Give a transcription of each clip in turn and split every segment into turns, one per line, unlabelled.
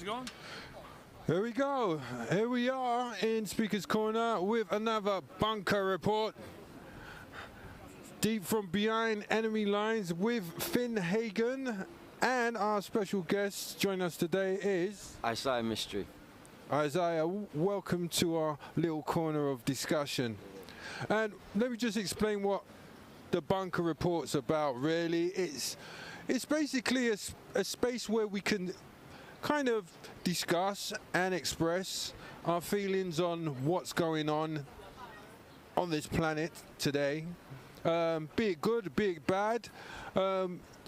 going?
Here we go. Here we are in Speaker's Corner with another bunker report. Deep from behind enemy lines with Finn Hagen. And our special guest joining us today is...
Isaiah Mystery.
Isaiah, welcome to our little corner of discussion. And let me just explain what the bunker report's about, really. It's basically a space where we can kind of discuss and express our feelings on what's going on this planet today. Be it good, be it bad.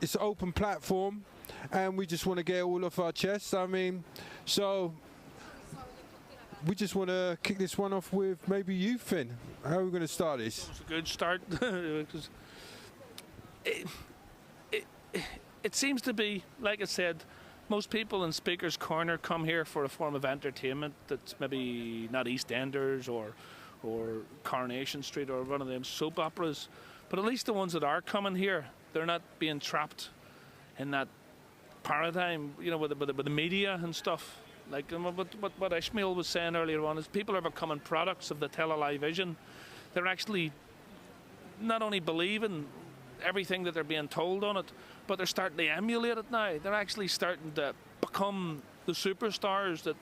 It's an open platform, and we just want to get all off our chests. I mean, so we just want to kick this one off with maybe you, Finn. How are we going to start this?
It's a good start. Because it seems to be, like I said, most people in Speaker's Corner come here for a form of entertainment that's maybe not EastEnders or Coronation Street or one of them soap operas. But at least the ones that are coming here, they're not being trapped in that paradigm, you know, with the media and stuff. Like what Ishmael was saying earlier on is people are becoming products of the television. They're actually not only believing everything that they're being told on it, but they're starting to emulate it now. They're actually starting to become the superstars that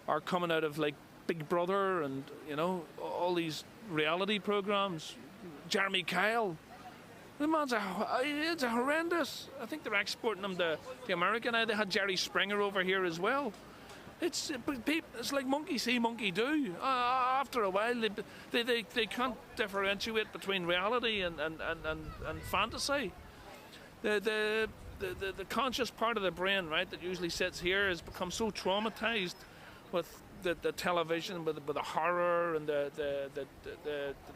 are coming out of like Big Brother and, you know, all these reality programs. Jeremy Kyle, the man's it's horrendous. I think they're exporting them to America now. They had Jerry Springer over here as well. It's like monkey see, monkey do. After a while, they can't differentiate between reality and fantasy. The conscious part of the brain, right, that usually sits here, has become so traumatized with the television, with the horror and the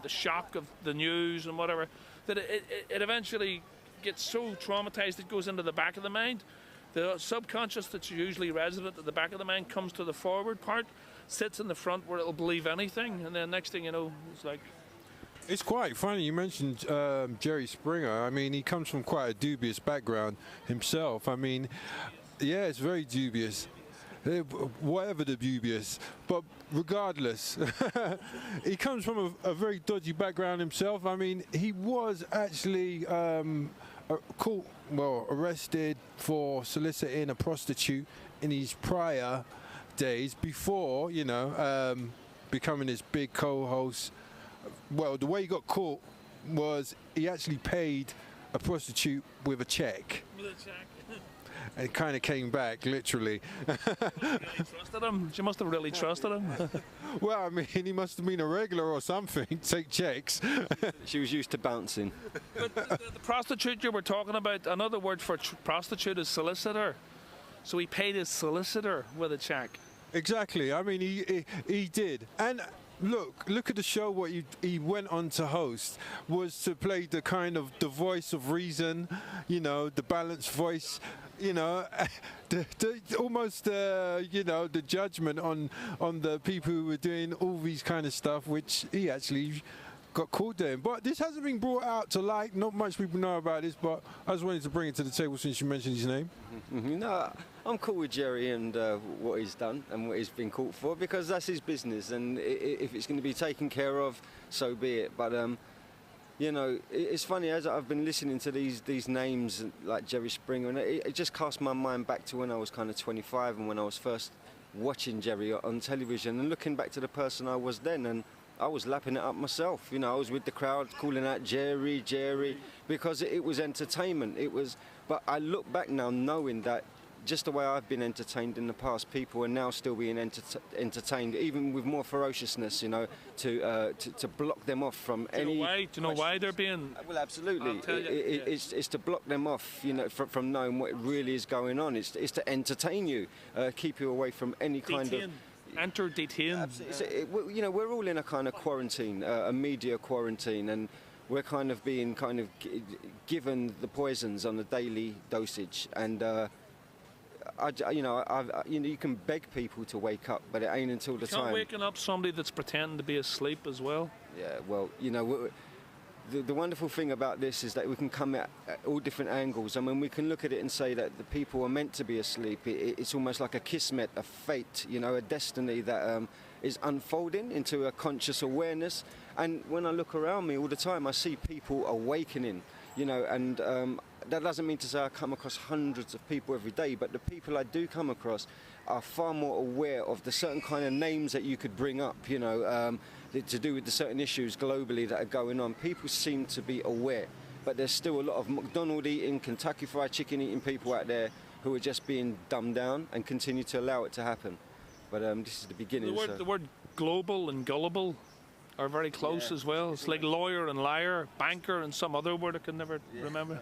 shock of the news and whatever, that it eventually gets so traumatized it goes into the back of the mind. The subconscious that's usually resident at the back of the mind comes to the forward part, sits in the front where it'll believe anything, and then next thing you know, it's like...
It's quite funny you mentioned Jerry Springer. I mean, he comes from quite a dubious background himself. I mean, yeah, it's very dubious. Whatever the dubious, but regardless, he comes from a very dodgy background himself. I mean, he was actually arrested for soliciting a prostitute in his prior days before, you know, becoming his big co-host. Well, the way he got caught was he actually paid a prostitute with a check. With a check. And it kind of came back, literally.
Really trusted him? She must have really trusted him.
Well, I mean, he must have been a regular or something, take checks.
She was used to bouncing.
But the prostitute you were talking about, another word for prostitute is solicitor. So he paid his solicitor with a check.
Exactly. I mean, he did. And look at the show. What he went on to host was to play the kind of the voice of reason, you know, the balanced voice, you know, almost you know, the judgment on the people who were doing all these kind of stuff, which he actually got caught doing. But this hasn't been brought out to light. Not much people know about this, but I just wanted to bring it to the table since you mentioned his name.
No, I'm cool with Jerry and what he's done and what he's been caught for, because that's his business, and if it's going to be taken care of, so be it. But you know, it's funny, as I've been listening to these names like Jerry Springer, and it just cast my mind back to when I was kind of 25 and when I was first watching Jerry on television and looking back to the person I was then, and I was lapping it up myself. You know, I was with the crowd calling out Jerry, Jerry, because it was entertainment. But I look back now knowing that just the way I've been entertained in the past, people are now still being entertained, even with more ferociousness, you know, to block them off from any...
Do you know why they're being...
Well, absolutely. It's to block them off, you know, from knowing what really is going on. It's to entertain you, keep you away from any kind of...
Enter, detain.
You know, we're all in a kind of quarantine, a media quarantine, and we're kind of being given the poisons on a daily dosage, and you can beg people to wake up, but it ain't until the time.
Waking up somebody that's pretending to be asleep as well.
Yeah, well, you know, the wonderful thing about this is that we can come at all different angles. I mean, we can look at it and say that the people are meant to be asleep. It's almost like a kismet, a fate, you know, a destiny that is unfolding into a conscious awareness. And when I look around me all the time, I see people awakening, you know, and that doesn't mean to say I come across hundreds of people every day, but the people I do come across are far more aware of the certain kind of names that you could bring up, you know, to do with the certain issues globally that are going on. People seem to be aware, but there's still a lot of McDonald's eating, Kentucky Fried Chicken eating people out there who are just being dumbed down and continue to allow it to happen. But this is the beginning.
The word global and gullible are very close as well. It's like lawyer and liar, banker and some other word I can never remember.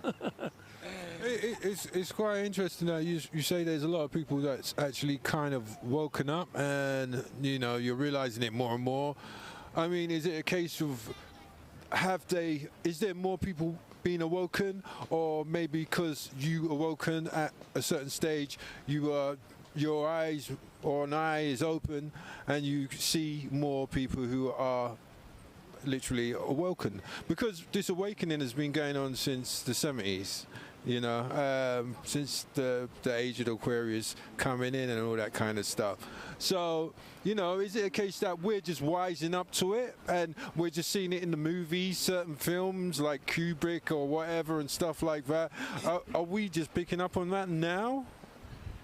It's quite interesting that you say there's a lot of people that's actually kind of woken up, and you know, you're realizing it more and more. I mean, is it a case of is there more people being awoken, or maybe because you awoken at a certain stage, your eyes or an eye is open and you see more people who are literally awoken? Because this awakening has been going on since the 70s, you know, since the age of the Aquarius coming in and all that kind of stuff. So, you know, is it a case that we're just wising up to it and we're just seeing it in the movies, certain films like Kubrick or whatever and stuff like that? Are we just picking up on that now?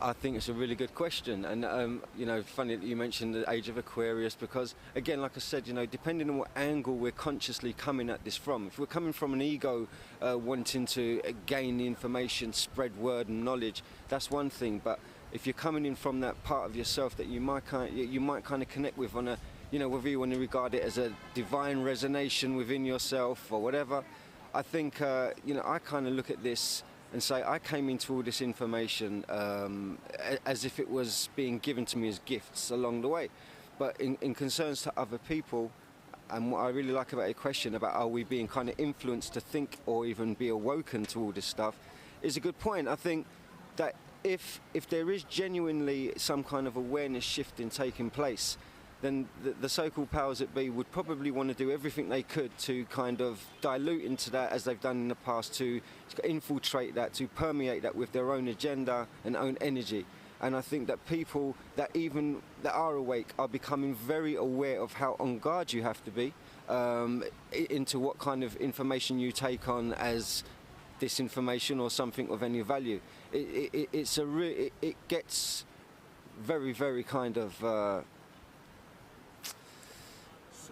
I think it's a really good question, and you know, funny that you mentioned the age of Aquarius, because again, like I said, you know, depending on what angle we're consciously coming at this from. If we're coming from an ego wanting to gain the information, spread word and knowledge, that's one thing. But if you're coming in from that part of yourself that you might kind of connect with on a, you know, whether you want to regard it as a divine resonation within yourself or whatever, I think you know, I kind of look at this and say I came into all this information as if it was being given to me as gifts along the way. But in concerns to other people, and what I really like about your question about are we being kind of influenced to think or even be awoken to all this stuff, is a good point. I think that if there is genuinely some kind of awareness shifting taking place, then the so-called powers that be would probably want to do everything they could to kind of dilute into that, as they've done in the past, to infiltrate that, to permeate that with their own agenda and own energy. And I think that people that are awake are becoming very aware of how on guard you have to be into what kind of information you take on as disinformation or something of any value. It gets very, very kind of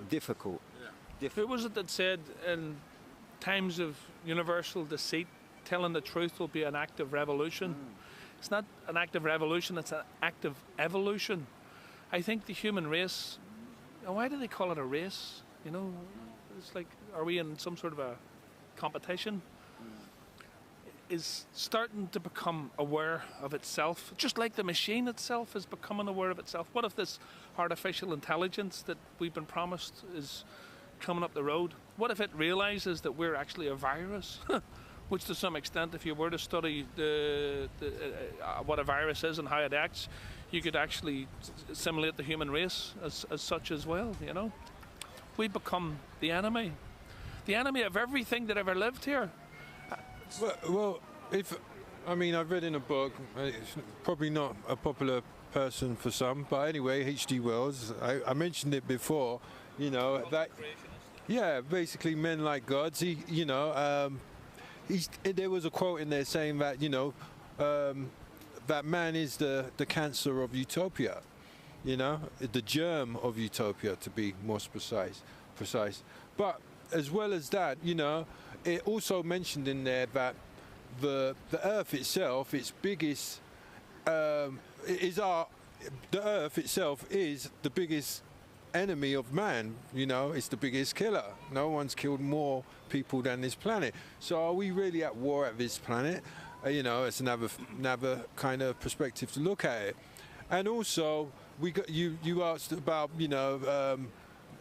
difficult.
Yeah. Who was it that said in times of universal deceit, telling the truth will be an act of revolution? It's not an act of revolution, it's an act of evolution. I think the human race, why do they call it a race? You know, it's like, are we in some sort of a competition? Is starting to become aware of itself, just like the machine itself is becoming aware of itself. What if this artificial intelligence that we've been promised is coming up the road? What if it realizes that we're actually a virus? Which to some extent, if you were to study what a virus is and how it acts, you could actually simulate the human race as such as well, you know? We become the enemy of everything that ever lived here.
Well, I've read in a book, it's probably not a popular person for some, but anyway, H.G. Wells, I mentioned it before, you know, that, yeah, basically men like gods. He, you know, there was a quote in there saying that, you know, that man is the cancer of utopia, you know, the germ of utopia, to be more precise. But as well as that, you know, it also mentioned in there that the Earth itself, its biggest, the Earth itself is the biggest enemy of man. You know, it's the biggest killer. No one's killed more people than this planet. So are we really at war at this planet? You know, it's another kind of perspective to look at it. And also, you asked about, you know,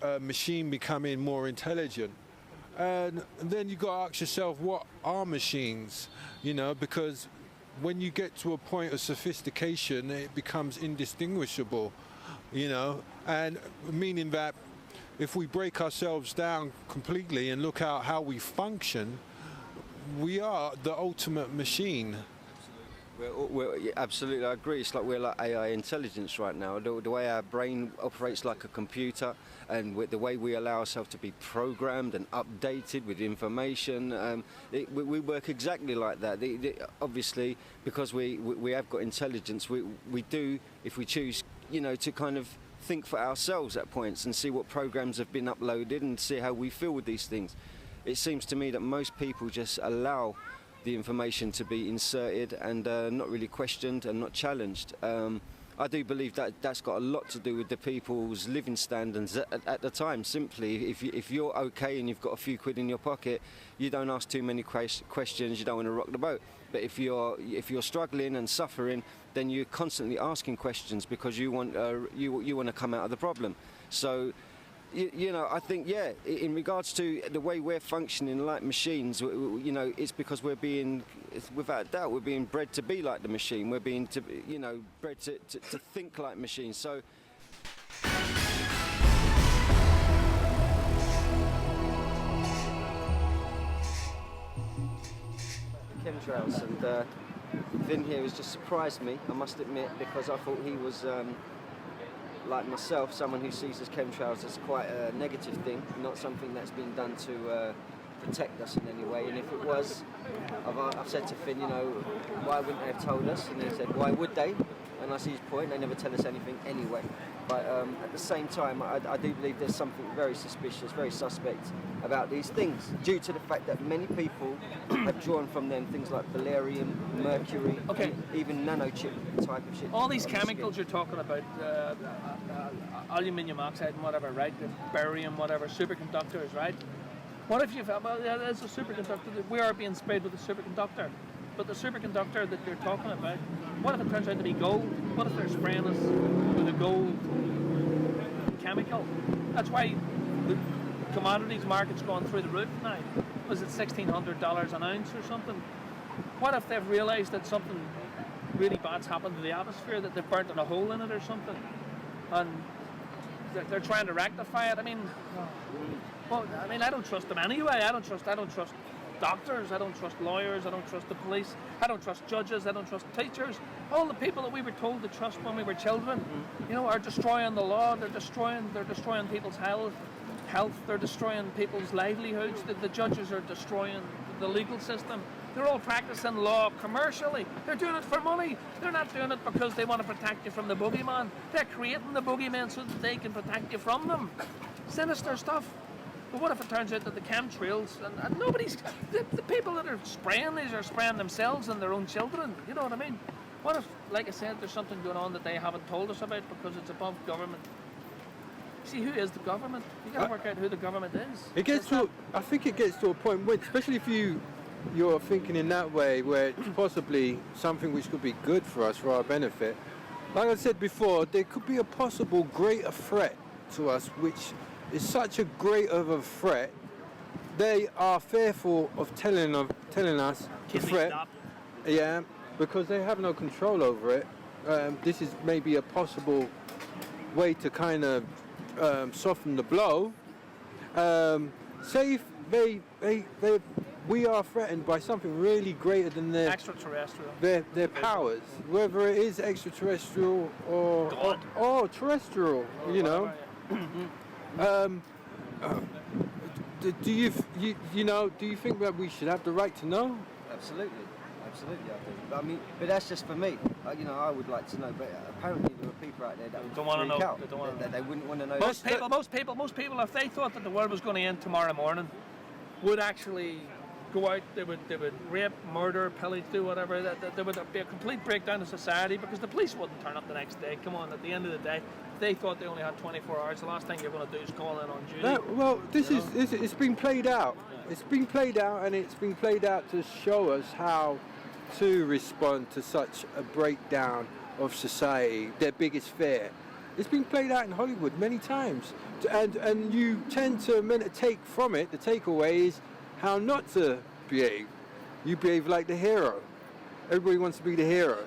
a machine becoming more intelligent. And then you got to ask yourself, what are machines? You know, because when you get to a point of sophistication, it becomes indistinguishable, you know, and meaning that if we break ourselves down completely and look at how we function, we are the ultimate machine.
Yeah, absolutely, I agree. It's like we're like AI intelligence right now. The way our brain operates like a computer, and with the way we allow ourselves to be programmed and updated with information, we work exactly like that. Obviously, because we have got intelligence, we do, if we choose, to kind of think for ourselves at points and see what programs have been uploaded and see how we feel with these things. It seems to me that most people just allow the information to be inserted and not really questioned and not challenged. I do believe that that's got a lot to do with the people's living standards at the time. Simply, if you're okay and you've got a few quid in your pocket, you don't ask too many questions. You don't want to rock the boat. But if you're struggling and suffering, then you're constantly asking questions because you want to come out of the problem. So, I think, yeah, in regards to the way we're functioning like machines, it's because without a doubt, we're being bred to be like the machine. We're being, bred to think like machines. So. Chemtrails, and Vin here has just surprised me, I must admit, because I thought he was. Like myself, someone who sees as chemtrails as quite a negative thing, not something that's been done to protect us in any way. And if it was, I've said to Finn, why wouldn't they have told us? And he said, why would they? And I see his point, they never tell us anything anyway. But at the same time, I do believe there's something very suspicious, very suspect about these things, due to the fact that many people have drawn from them things like valerium, mercury, even nanochip type of shit.
All these chemicals you're talking about, aluminium oxide and whatever, right? The barium, whatever, superconductors, right? What if you've, as a superconductor, we are being sprayed with a superconductor, but the superconductor that you're talking about, what if it turns out to be gold? What if they're spraying us with a gold chemical? That's why the commodities market's gone through the roof now. Was it $1,600 an ounce or something? What if they've realised that something really bad's happened to the atmosphere, that they've burnt a hole in it or something, and they're trying to rectify it? I mean, I don't trust them anyway. I don't trust doctors, I don't trust lawyers, I don't trust the police, I don't trust judges, I don't trust teachers. All the people that we were told to trust when we were children, are destroying the law. They're destroying people's health. They're destroying people's livelihoods. The judges are destroying the legal system. They're all practicing law commercially. They're doing it for money. They're not doing it because they want to protect you from the boogeyman. They're creating the boogeyman so that they can protect you from them. Sinister stuff. But what if it turns out that the chemtrails and nobody's, the people that are spraying these are spraying themselves and their own children? You know what I mean? What if, like I said, there's something going on that they haven't told us about because it's above government? See, who is the government? You got to work out who the government is.
I think it gets to a point where, especially if you're thinking in that way, where it's possibly something which could be good for us, for our benefit. Like I said before, there could be a possible greater threat to us, which is such a great of a threat. They are fearful of telling us the threat. Yeah, because they have no control over it. This is maybe a possible way to kind of soften the blow. Say if we are threatened by something really greater than their
extraterrestrial,
their powers, whether it is extraterrestrial or terrestrial, do you think that we should have the right to know?
Absolutely, I do. But that's just for me. I would like to know. But apparently there are people out there that
don't want to know.
They wouldn't want to know.
Most people, if they thought that the world was going to end tomorrow morning, would actually go out. They would rape, murder, pillage, do whatever. There would be a complete breakdown of society because the police wouldn't turn up the next day. Come on, at the end of the day, if they thought they only had 24 hours. The last thing you're going to do is call in on duty.
It's been played out. It's been played out, and it's been played out to show us how to respond to such a breakdown of society, their biggest fear. It's been played out in Hollywood many times, and you tend to take from it, the takeaway is how not to behave. You behave like the hero. Everybody wants to be the hero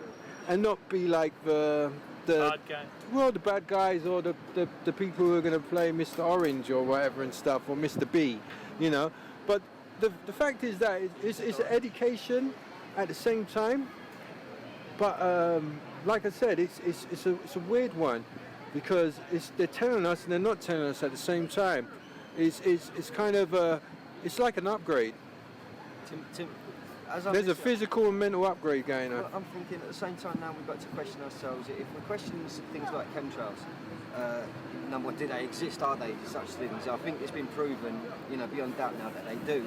and not be like the
Bad guy.
well, the bad guys or the people who are going to play Mr. Orange or whatever and stuff, or Mr. B, you know. But the fact is that it's education at the same time. But like I said, it's a weird one because they're telling us and they're not telling us at the same time. It's kind of it's like an upgrade. There's a physical and mental upgrade going on.
Well, I'm thinking at the same time now we've got to question ourselves. If we're questioning things like chemtrails, number one, do they exist? Are they such things? I think it's been proven, beyond doubt now that they do.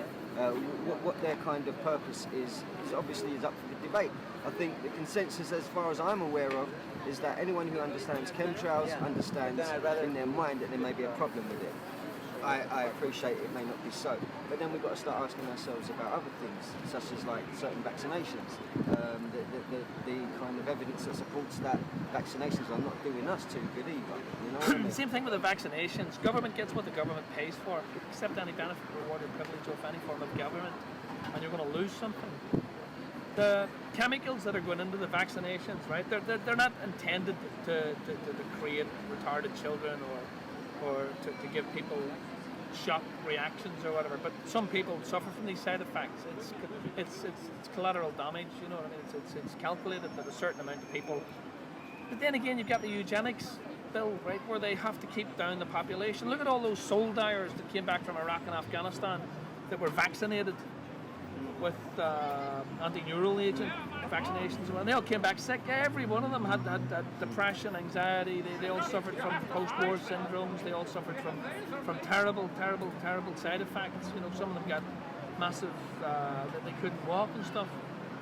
What their kind of purpose is obviously is up for the debate. I think the consensus, as far as I'm aware of, is that anyone who understands chemtrails understands in their mind that there may be a problem with it. I appreciate it may not be so, but then we've got to start asking ourselves about other things, such as like certain vaccinations, the kind of evidence that supports that vaccinations are not doing us too good either. You know what I mean?
Same thing with the vaccinations. Government gets what the government pays for. Accept any benefit, reward, or privilege of any form of government, and you're going to lose something. The chemicals that are going into the vaccinations, right? They're not intended to create retarded children or to give people shock reactions or whatever, but some people suffer from these side effects. It's collateral damage, you know what I mean? It's calculated that a certain amount of people. But then again, you've got the eugenics bill, right, where they have to keep down the population. Look at all those soul dyers that came back from Iraq and Afghanistan that were vaccinated with anti-neural agent vaccinations, and they all came back sick. Every one of them had depression, anxiety. They all suffered from post-war syndromes. They all suffered from terrible side effects. You know, some of them got massive that they couldn't walk and stuff.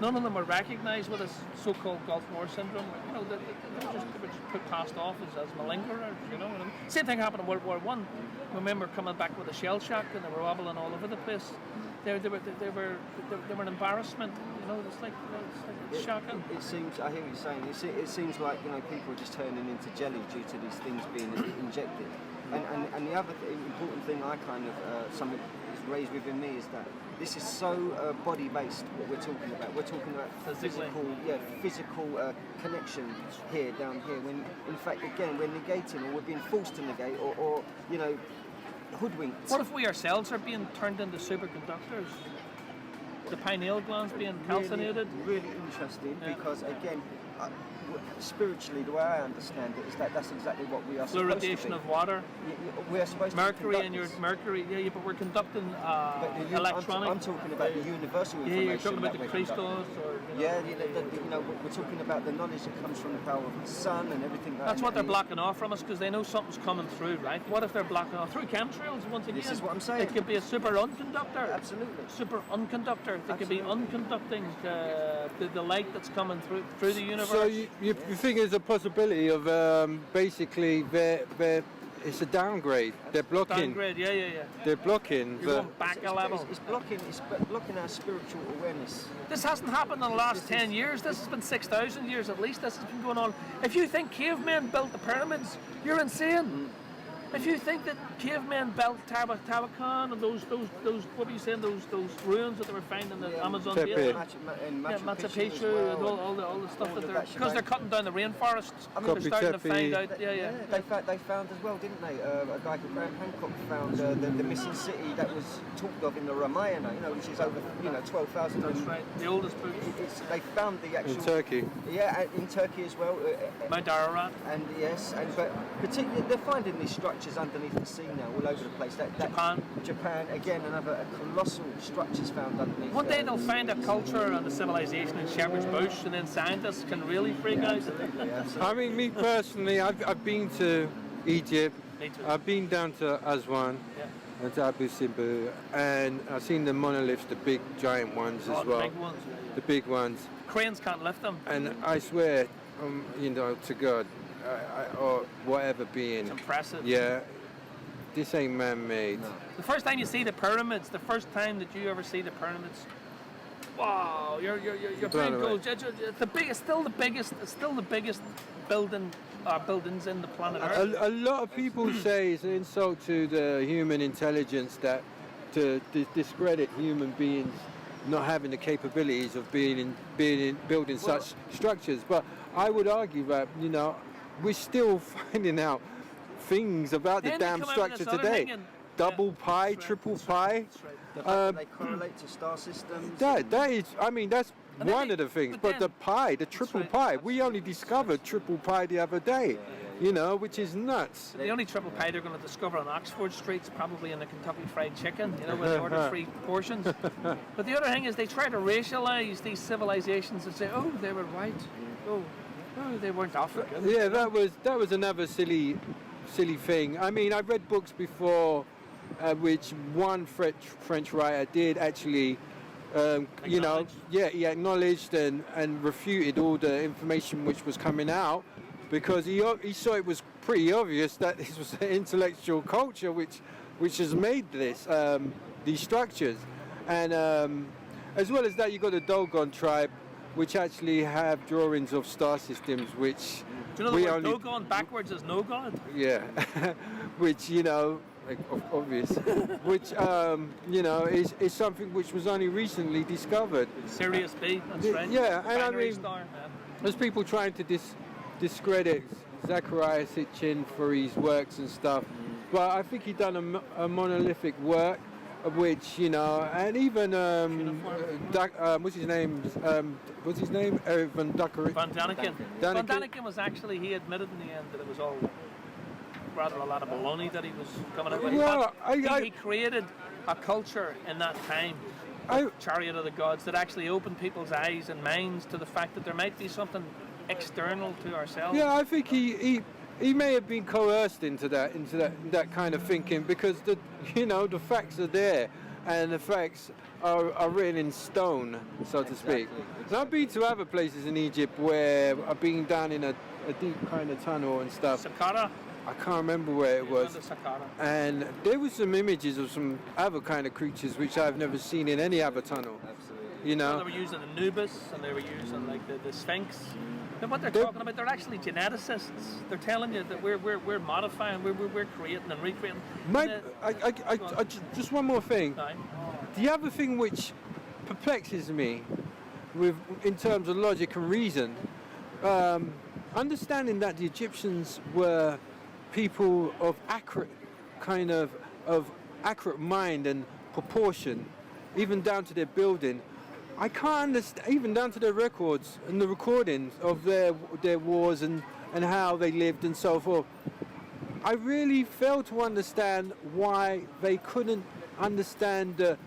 None of them were recognised with a so-called Gulf War syndrome. You know, they were just put passed off as malingerers. You know, and same thing happened in World War I. I remember coming back with a shell shock and they were wobbling all over the place. They were an embarrassment. You know, it's like shocking.
It seems. I hear what you're saying. It seems like people are just turning into jelly due to these things being injected. And the other important thing I kind of something is raised within me is that this is so body-based. What we're talking about. We're talking about physical connection here down here. When in fact again we're negating or we're being forced to negate or hoodwinked.
What if we ourselves are being turned into superconductors? The pineal glands being calcinated?
Really interesting because, again, spiritually, the way I understand it is that that's exactly what we are supposed to be.
Fluoridation of water.
We are supposed
mercury
to
in your mercury, but we're conducting electronic.
I'm talking about the universal information.
Yeah, you're talking about the crystals, or
we're talking about the knowledge that comes from the power of the sun and everything.
That's what they're blocking off from us because they know something's coming through, right? What if they're blocking off through chemtrails once again?
This is what I'm saying.
It could be a super unconductor.
Absolutely.
Super unconductor. It could be unconducting the light that's coming through the universe.
So you think there's a possibility of basically it's a downgrade. They're blocking.
Downgrade, yeah.
They're blocking.
You're going back a level.
It's blocking our spiritual awareness.
This hasn't happened in the last 10 years. This has been 6,000 years at least. This has been going on. If you think cavemen built the pyramids, you're insane. If you think that cavemen built Tabakan and those what were you saying, those ruins that they were finding in the Amazon basin, Machu Picchu and all the stuff that they're because they're cutting down the rainforests. They're starting to find out.
They found as well, didn't they? A guy called Graham Hancock found the missing city that was talked of in the Ramayana, which is over 12,000.
That's right. The oldest book.
They found the actual
in Turkey.
Yeah, in Turkey as well.
Mount Ararat.
And yes, but particularly they're finding these structures underneath the sea now, all over the place. Japan, again, another colossal structures found underneath.
One day they'll find a culture and a civilization in Shepherd's Bush, and then scientists can really freak out.
Absolutely.
I mean, me personally, I've been to Egypt.
Me too.
I've been down to Aswan. And to Abu Simbel, and I've seen the monoliths, the big giant ones as well.
The big ones.
The big ones.
Cranes can't lift them.
And I swear, to God, or whatever being.
It's impressive.
Yeah, this ain't man-made.
No.
The first time you see the pyramids, the first time that you ever see the pyramids, wow, your brain goes. It's the biggest, still the biggest buildings in the planet Earth.
A lot of people say it's an insult to the human intelligence that to discredit human beings not having the capabilities of building such structures. But I would argue that we're still finding out things about the
Then they
damn
come out with
structure
this other
today.
thing and-
Double
Yeah,
pi,
that's right,
triple
that's
pi.
right, that's right.
The fact that they correlate to star systems.
That is, I mean, that's
And then
one
they-
of the things.
but
But the
then-
pi, the triple
right,
pi,
that's
we only discovered triple pi the other day. You know, which is nuts.
The only triple pie they're going to discover on Oxford Street's probably in the Kentucky Fried Chicken, you know, when they order 3 portions. But the other thing is they try to racialize these civilizations and say, oh, they were white. Oh, they weren't African.
Yeah, that was another silly thing. I mean, I've read books before, which one French writer did actually, you know,
Acknowledge.
yeah, he acknowledged and refuted all the information which was coming out, because he saw it was pretty obvious that this was an intellectual culture which has made these structures, and as well as that, you got the Dogon tribe, which actually have drawings of star systems, which
Do you know the word Dogon backwards is no god?
yeah, which, you know, like, obvious, which, you know, is something which was only recently discovered.
Sirius B, that's right.
Yeah, and I
Binary
mean,
star.
there's people trying to discredit Zachariah Sitchin for his works and stuff, but I think he done a monolithic work, of which, you know, and even what's his name? Eric Van Daniken.
Van Daniken.
Daniken.
Van Daniken was actually, he admitted in the end that it was all rather a lot of baloney that he was coming out with.
Well,
But he created a culture in that time, Chariot of the Gods, that actually opened people's eyes and minds to the fact that there might be something external to ourselves.
Yeah, I think he may have been coerced into that kind of thinking, because the facts are there, and the facts are written in stone, so to speak. And I've been to other places in Egypt where I've been down in a deep kind of tunnel and stuff.
Saqqara.
I can't remember where it was.
Saqqara.
And there was some images of some other kind of creatures which I've never seen in any other tunnel.
Absolutely.
You know.
Well, they were using Anubis, and they were using like the Sphinx. And what they're talking about, they're actually geneticists. They're telling you that we're modifying, we're creating and recreating.
Just one more thing.
Aye.
The other thing which perplexes me, in terms of logic and reason, understanding that the Egyptians were people of accurate mind and proportion, even down to their building. I can't understand, even down to their records and the recordings of their wars and how they lived and so forth. I really fail to understand why they couldn't understand the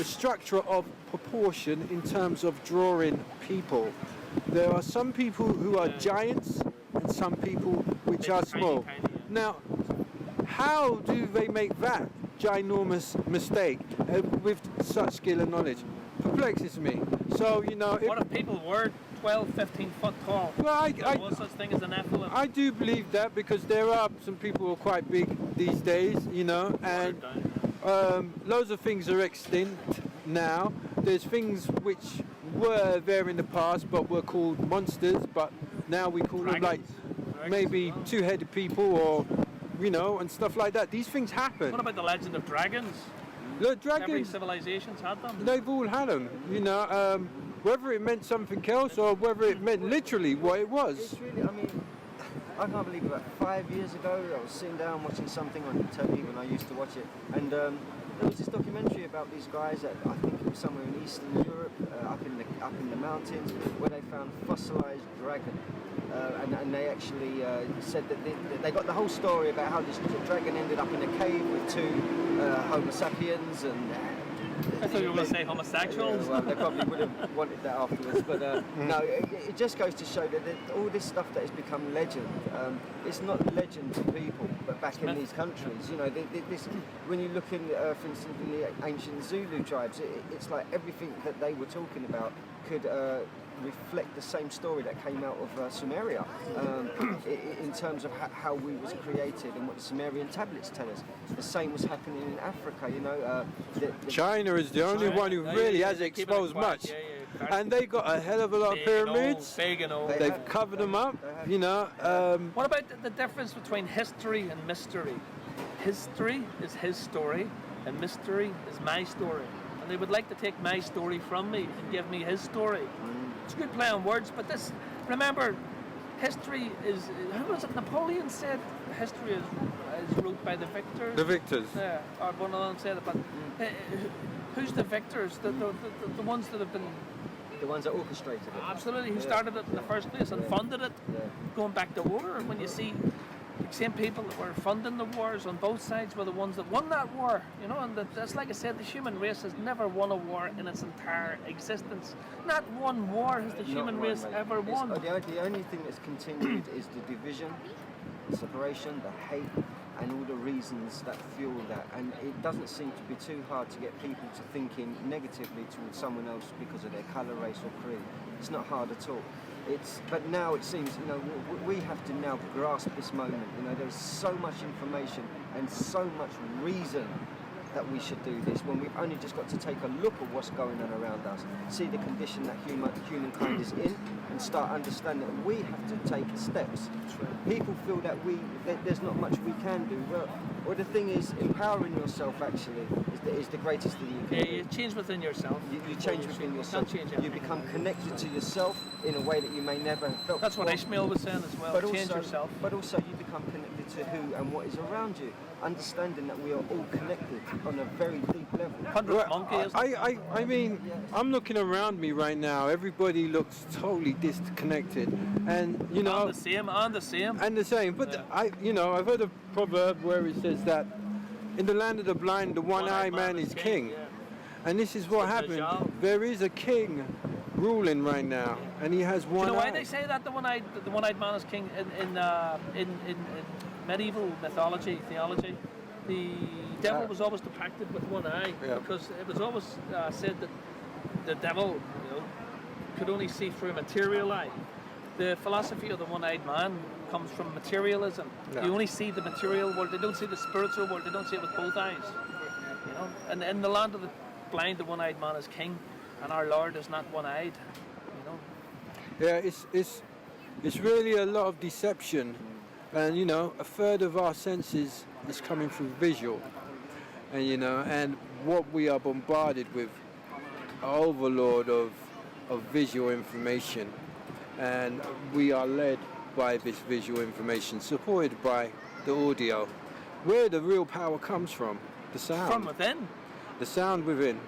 structure of proportion in terms of drawing people. There are some people who are giants and some people which are small. Now, how do they make that ginormous mistake with such skill and knowledge? Perplexes me. So, you know...
What if people were 12, 15 foot tall?
Well,
There was such thing as an Nephilim.
I do believe that, because there are some people who are quite big these days, you know, and loads of things are extinct now. There's things which were there in the past but were called monsters, but now we call them like maybe two-headed people, or, you know, and stuff like that. These things happen.
What about the legend of dragons?
The
Every
dragons,
civilization's had them.
they've all had them, you know, whether it meant something else or whether it meant literally what it was.
It's really, I mean, I can't believe about 5 years ago I was sitting down watching something on telly when I used to watch it, and there was this documentary about these guys that I think it was somewhere in Eastern Europe, up in the mountains, where they found fossilized dragon, and they actually said that they got the whole story about how this dragon ended up in a cave with two Homo sapiens, and
I thought you were going to say homosexuals.
well, they probably would have wanted that afterwards, but no, it just goes to show that all this stuff that has become legend, it's not legend to people, but back in these countries, you know, this, when you look in, for instance, in the ancient Zulu tribes, it's like everything that they were talking about could reflect the same story that came out of Sumeria, in terms of how we was created and what the Sumerian tablets tell us. The same was happening in Africa, you know.
China is the only one who really has exposed much. And they got a hell of a lot of pyramids.
Big and old.
They've covered them up, you know.
What about the difference between history and mystery? History is his story, and mystery is my story. And they would like to take my story from me and give me his story. It's a good play on words, but this, remember, history is, who was it, Napoleon said history is wrote by the victors.
The victors.
Yeah, or one of them said it, but who's the victors? The ones that have been...
The ones that orchestrated it.
Absolutely, who started it in the first place and funded it, going back to war. When you see the same people that were funding the wars on both sides were the ones that won that war, you know, and that's like I said, the human race has never won a war in its entire existence. Not one war has the human race ever won.
The only thing that's continued is the division, the separation, the hate, and all the reasons that fuel that. And it doesn't seem to be too hard to get people to thinking negatively towards someone else because of their colour, race or creed. It's not hard at all. But now it seems, you know, we have to now grasp this moment. You know, there's so much information and so much reason that we should do this when we've only just got to take a look at what's going on around us, see the condition that humankind is in, and start understanding that we have to take steps. People feel that there's not much we can do. Well, the thing is, empowering yourself actually is the greatest thing you can do.
You change within yourself.
You change within yourself. You become connected to yourself in a way that you may never have felt.
That's what Ishmael was saying as well. Change yourself.
But also you become connected to who and what is around you, understanding that we are all connected on a very deep level.
I mean, I'm looking around me right now. Everybody looks totally disconnected, and you know,
and the same.
But I've heard a proverb where it says that in the land of the blind, the one-eyed man is king. And this is what happened. There is a king ruling right now, and he has one eye.
You know why they say that the one-eyed man is king in medieval mythology, theology? The devil was always depicted with one eye because it was always said that the devil, could only see through a material eye. The philosophy of the one-eyed man comes from materialism. Yeah. You only see the material world. They don't see the spiritual world. They don't see it with both eyes. You know, and in the land of the blind, the one-eyed man is king, and our Lord is not one-eyed. You know.
Yeah, it's really a lot of deception, and a third of our senses is coming through visual, and what we are bombarded with, an overload of visual information, and we are led by this visual information, supported by the audio. Where the real power comes from, the sound.
From within.
The sound within,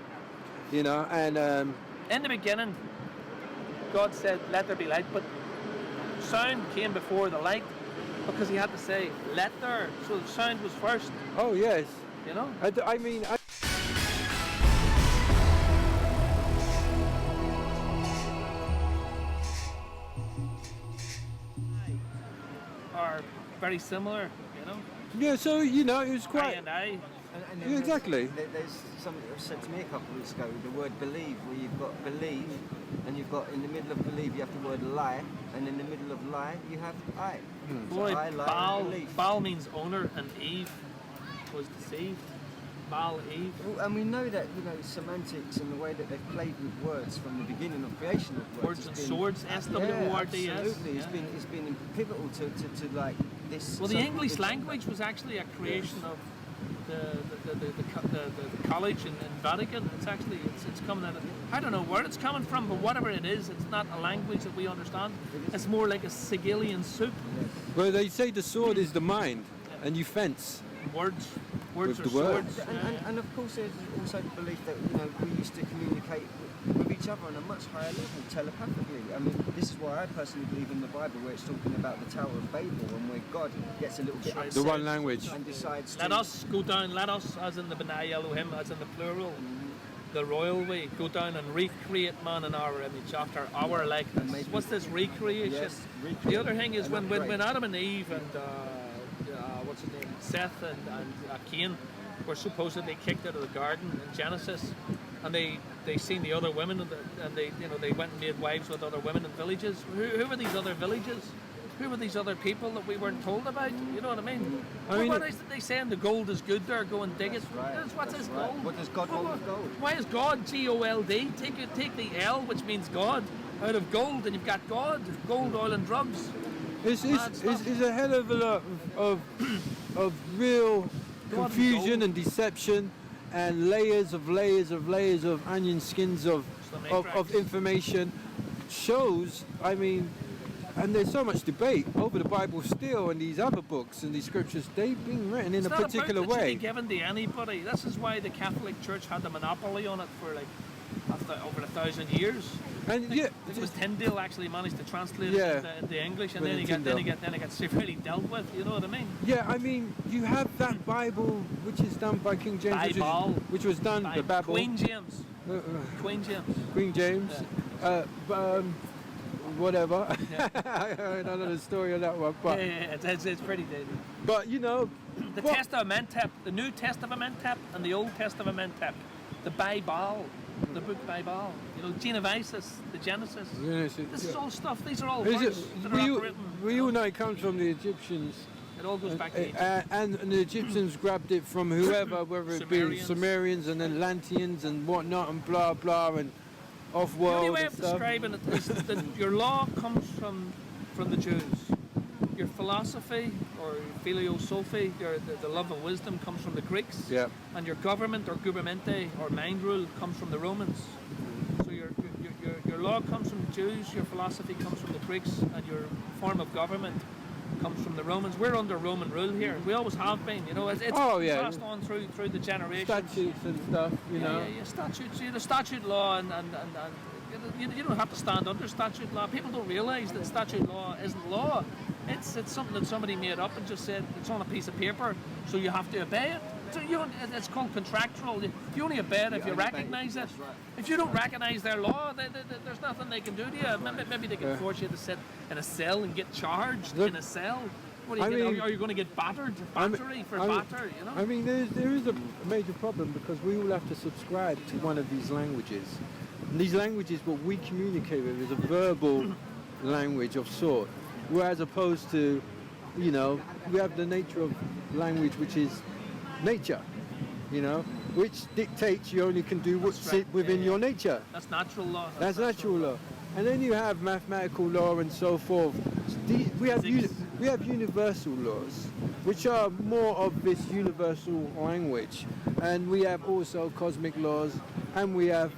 and...
in the beginning, God said, let there be light, but sound came before the light because he had to say, let there, so the sound was first.
Oh, yes.
I
mean...
are very similar,
Yeah, so, it was quite...
I.
Yeah, exactly.
There's something that was said to me a couple of weeks ago, the word believe, where you've got believe, and you've got, in the middle of believe, you have the word lie, and in the middle of lie, you have I.
Boy,
so I, lie, and believe.
Baal means owner, and Eve was deceived. Baal, Eve.
Well, and we know that, semantics and the way that they've played with words from the beginning of creation of
words and swords, S-W-O-R-D-S.
Absolutely, it's been pivotal to like this.
Well, the English language was actually a creation of the college in Vatican. It's coming out of, I don't know where it's coming from, but whatever it is, it's not a language that we understand. It's more like a Sigillian soup.
Well, they say the sword is the mind, and you fence.
Words
with
are
the
swords.
And of course there's also the belief that we used to communicate with each other on a much higher level, telepathically. I mean, this is why I personally believe in the Bible, where it's talking about the Tower of Babel, and where God gets a little bit upset.
The one language.
And decides
let us go down, let us, as in the B'nai Elohim, as in the plural, the royal way, go down and recreate man in our image, after our likeness. What's this recreation?
Yes,
The other thing is when Adam and Eve and what's his name, Seth and Cain were supposedly kicked out of the garden in Genesis, and they seen the other women and they went and made wives with other women in villages. Who were these other villages? Who were these other people that we weren't told about? You know what I mean? What is they saying? The gold is good there, go and dig it. What's this gold?
What does God want with gold?
Why is God G-O-L-D? Take the L, which means God, out of gold, and you've got God, gold, oil and drugs.
It's a hell of a lot of real confusion and deception, and layers of onion skins of information. Shows, I mean, and there's so much debate over the Bible still, and these other books and these scriptures, they've been written in a particular
way. It's
way.
not given to anybody. This is why the Catholic Church had the monopoly on it for like over 1,000 years.
And
it was Tyndale actually managed to translate
yeah,
it into English, and then it got severely dealt with. You know what I mean?
Yeah, I mean, you have that Bible which is done by King James, which was done by Bible.
Queen James. Queen James.
Queen James.
Yeah.
Whatever.
Yeah.
I don't know the story of that one, but
it's pretty dated.
But you know,
the Testamentab, the New Testamentab, and the Old Testamentab, the Bible. The book Bible, you know, Genesis, the Genesis. This is all stuff. These are all words that are written.
We all know it comes from the Egyptians.
It all goes back to Egypt.
And the Egyptians grabbed it from whoever, whether it be Sumerians and Atlanteans and whatnot and blah blah and off-world.
The only way of describing it is that your law comes from the Jews. Your philosophy or philosophy, the love of wisdom comes from the Greeks.
Yeah.
And your government or governmente or mind rule comes from the Romans. So your law comes from the Jews, your philosophy comes from the Greeks, and your form of government comes from the Romans. We're under Roman rule here. We always have been. You know, it's passed on through the generations.
Statutes and stuff. You know.
Yeah, statutes. The statute law and you don't have to stand under statute law. People don't realise that statute law isn't law. It's something that somebody made up and just said it's on a piece of paper, so you have to obey it. So it's called contractual. You only obey it if you recognise it. Right. If you don't recognise their law, there's nothing they can do to you. Maybe they can force you to sit in a cell and get charged in a cell. What are you going to get battered? Battery for batter, you know?
I mean, there is a major problem because we all have to subscribe to one of these languages. And these languages, what we communicate with is a verbal language of sort. Whereas opposed to, you know, we have the nature of language which is nature, you know, which dictates you only can do what sit within your nature.
That's natural law.
That's natural law. And then you have mathematical law and so forth. We have universal laws, which are more of this universal language. And we have also cosmic laws, and we have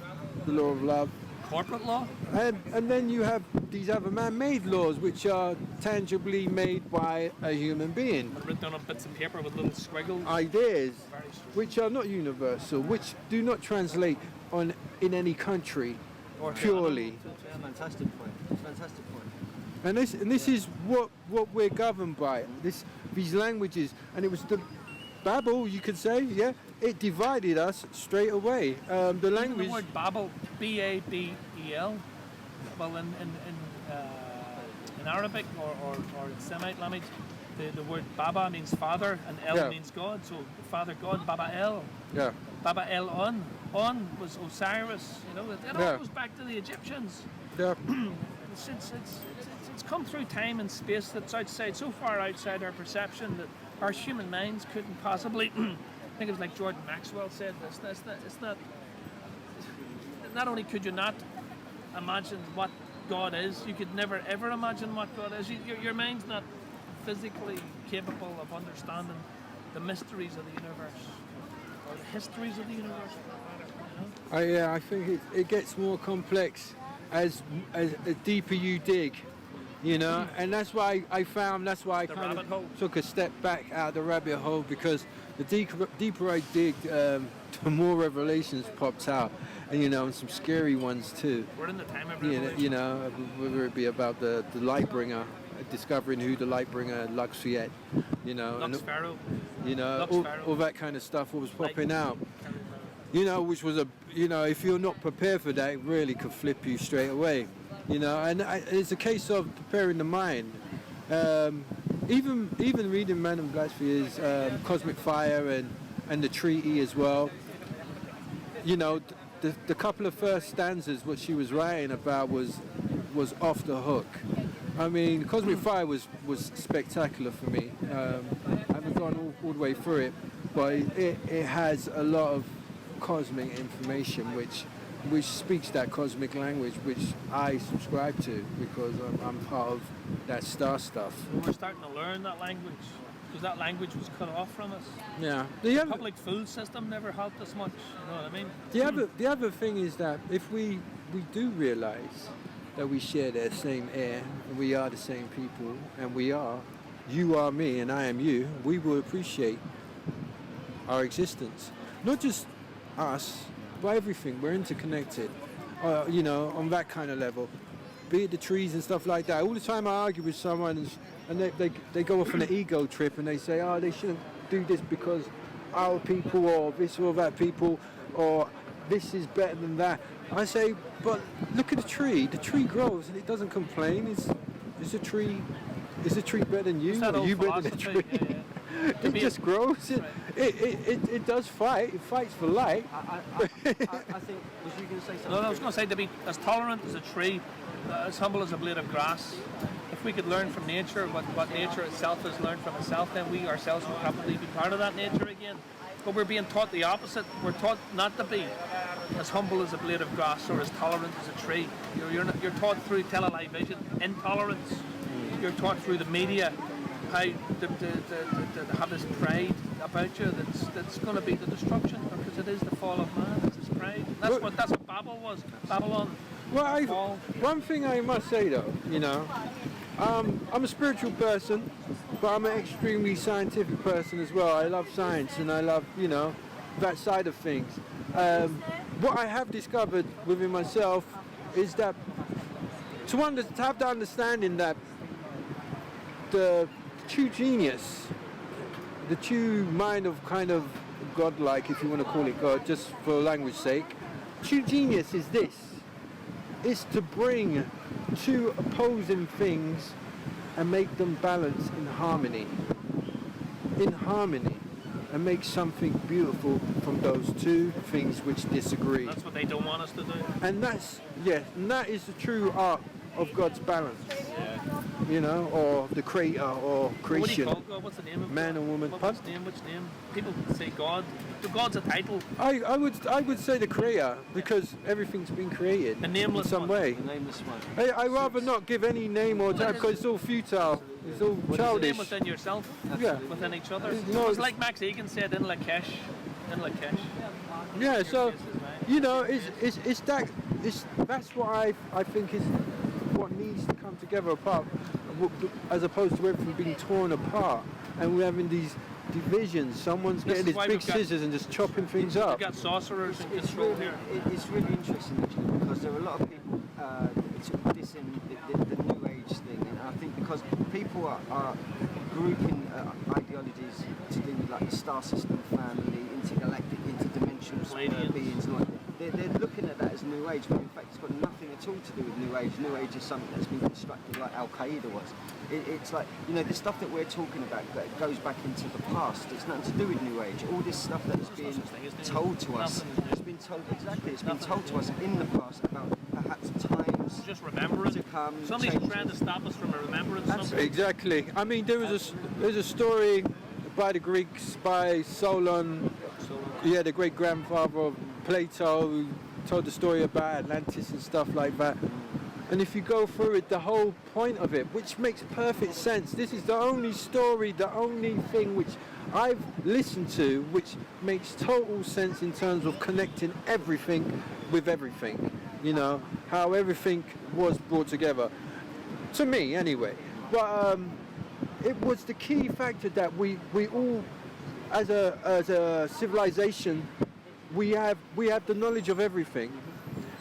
the law of love.
Corporate law?
And then you have these other man-made laws, which are tangibly made by a human being.
Written on bits of paper with little squiggles.
Ideas, which are not universal, which do not translate in any country purely.
That's a fantastic point. Fantastic point.
And this is what we're governed by. These languages, and it was the Babel, you could say, yeah. It divided us straight away. The language.
The word Babel, B-A-B-E-L. Well, in Arabic or in Semite language, the word Baba means father and El means God. So Father God, Baba El.
Yeah.
Baba El On. On was Osiris. You know, it all goes back to the Egyptians.
Yeah.
It's come through time and space that's outside, so far outside our perception that our human minds couldn't possibly. I think it was like Jordan Maxwell said this. It's not. Not only could you not imagine what God is, you could never ever imagine what God is. Your mind's not physically capable of understanding the mysteries of the universe or the histories of the universe. You know?
I think it gets more complex as deeper you dig. You know, and that's why I kind of took a step back out of the rabbit hole, because the deeper I dig, the more revelations popped out, and you know, and some scary ones too.
We're in the time of revelation.
You know, whether it be about the Lightbringer, discovering who the Lightbringer Lux yet, you know,
Lux Pharaoh.
You know, all that kind of stuff was popping out. You know, which was if you're not prepared for that, it really could flip you straight away. You know, and it's a case of preparing the mind. Even reading Man and Blasphemer's Cosmic Fire and the Treaty as well. You know, the couple of first stanzas what she was writing about was off the hook. I mean, Cosmic Fire was spectacular for me. I haven't gone all the way through it, but it has a lot of cosmic information which speaks that cosmic language, which I subscribe to because I'm part of that star stuff.
We're starting to learn that language because that language was cut off from us.
Yeah.
The public food system never helped us much. You know what I mean?
The other thing is that if we do realise that we share the same air, and we are the same people, and you are me, and I am you, we will appreciate our existence. Not just us, but everything. We're interconnected, on that kind of level. Be it the trees and stuff like that. All the time I argue with someone, and they go off on an ego trip, and they say, oh, they shouldn't do this because our people, or this or that people, or this is better than that. I say, but look at the tree. The tree grows and it doesn't complain. Is the tree better than you? Or you better than the tree? Yeah. It just grows. It does fight. It fights for light.
I think, was you going to say something?
No, I was going to say to be as tolerant as a tree, as humble as a blade of grass. If we could learn from nature what nature itself has learned from itself, then we ourselves would probably be part of that nature again. But we're being taught the opposite. We're taught not to be as humble as a blade of grass or as tolerant as a tree. You're taught through television intolerance. You're taught through the media how to have this pride about you that's going to be the destruction, because it is the fall of man. It's this pride. That's what Babel was. Babylon.
Well, one thing I must say though, I'm a spiritual person, but I'm an extremely scientific person as well. I love science and I love, that side of things. What I have discovered within myself is that to have the understanding that the true genius, the true mind of kind of godlike, if you want to call it God, just for language's sake, true genius is this. It's to bring two opposing things and make them balance in harmony. And make something beautiful from those two things which disagree.
That's what they don't want us to do.
And that is the true art of God's balance.
Yeah.
Or the creator or creation.
What do you call God? What's the name of
man
God?
and woman.
Which name? People say God. God's a title.
I would say the creator, because everything's been created
the nameless
in some
one.
way.
The nameless one.
I rather not give any name or title because it's all futile. It's all childish.
Name within yourself.
Yeah.
Within each other.
It's
like Max Egan said in Lakesh.
Yeah. So that's what I think is what needs to come together apart, as opposed to everything being torn apart, and we're having these divisions. Someone's getting these big scissors and just chopping things up.
We've got sorcerers in
It's
control
really,
here.
it's really interesting actually, because there are a lot of people dissing the New Age thing, and I think because people are grouping ideologies to do with like the star system, family, intergalactic, interdimensional beings, like they're looking at that as New Age, but in fact it's got nothing at all to do with New Age. New Age is something that's been constructed like Al Qaeda was. It's like, the stuff that we're talking about that goes back into the past. It's nothing to do with New Age. All this stuff that has been told to us, it's been told to us in the past about perhaps times
just remembering
to come.
Somebody's trying to stop us from remembering something.
Exactly. I mean, there's a story by the Greeks, by Solon, the great grandfather of Plato, who told the story about Atlantis and stuff like that. And if you go through it, the whole point of it, which makes perfect sense, this is the only story, the only thing which I've listened to, which makes total sense in terms of connecting everything with everything. How everything was brought together. To me, anyway. But it was the key factor that we all, as a civilization, we have the knowledge of everything,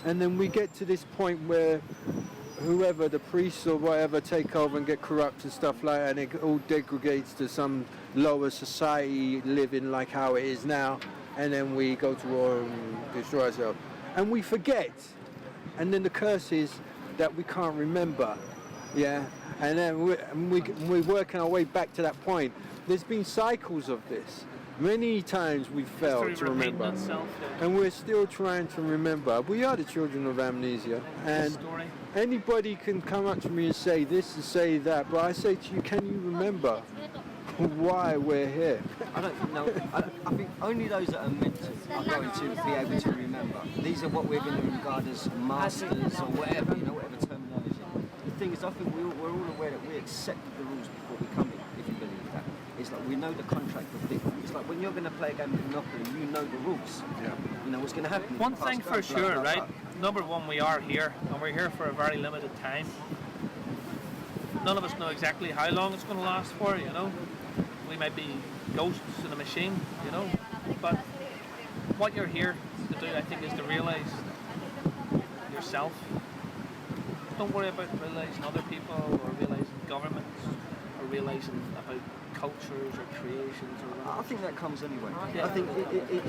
and then we get to this point where whoever, the priests or whatever, take over and get corrupt and stuff like that, and it all degrades to some lower society living like how it is now, and then we go to war and destroy ourselves. And we forget, and then the curse is that we can't remember, and then we're working our way back to that point. There's been cycles of this. Many times we failed to remember, and we're still trying to remember. We are the children of amnesia, and anybody can come up to me and say this and say that, but I say to you, can you remember why we're here?
I don't know. I think only those that are meant to are going to be able to remember. These are what we're going to regard as masters or whatever, whatever terminology. The thing is, I think we're all aware that we accepted the rules before we come in, if you believe that. It's like we know the contract of the. It's like when you're going to play a game of Monopoly, you know the rules.
Yeah.
You know what's going to happen.
One thing for sure, right? Number one, we are here, and we're here for a very limited time. None of us know exactly how long it's going to last for, you know. We might be ghosts in a machine, you know. But what you're here to do, I think, is to realise yourself. Don't worry about realising other people or realising governments or realising about cultures or creations or whatever.
I think that comes anyway.
Yeah.
I think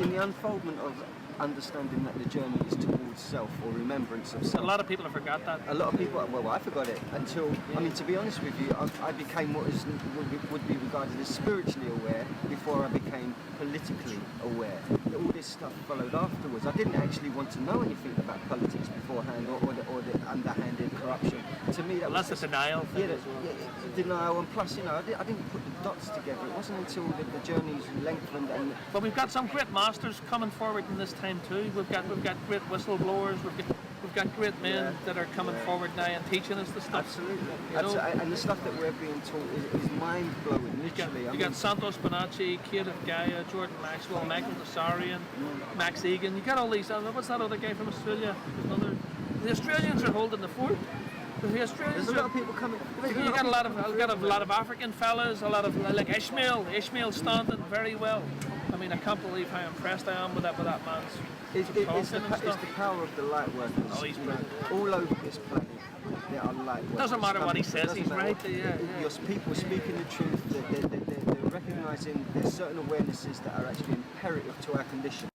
in the unfoldment of understanding that the journey is towards self or remembrance of
A
self.
lot of people have forgot that.
A lot of people, well, I forgot it until, I mean, to be honest with you, I became what would be regarded as spiritually aware before I became politically aware. All this stuff followed afterwards. I didn't actually want to know anything about politics beforehand or the underhanded corruption. To me, that
Well,
was
that's a denial thing
yeah,
as well.
denial, and plus, you know, I didn't put the dots together. It wasn't until the journey's lengthened and
But we've got some great masters coming forward in this time too. We've got great whistleblowers. We've got great men that are coming forward now and teaching us the stuff.
absolutely.
You know?
And the stuff that we're being taught is mind blowing. Literally,
You got Santos Bonacci, Kate of Gaia, Jordan Maxwell, Michael Desarian, Max Egan. You got all these. What's that other guy from Australia? The Australians are holding the fort. The Australians
there's a lot of people coming.
You got a lot of African fellas, a lot of like Ishmael standing very well. I mean, I can't believe how impressed I am with that man's
It's
talking and
the
stuff.
power of the light workers.
Oh, he's
you know,
brilliant.
all over this planet. There are light workers.
Doesn't matter what he says,
Doesn't
he's
matter
right.
what-
Yeah.
Your people speaking the truth. They're recognising there's certain awarenesses that are actually imperative to our condition.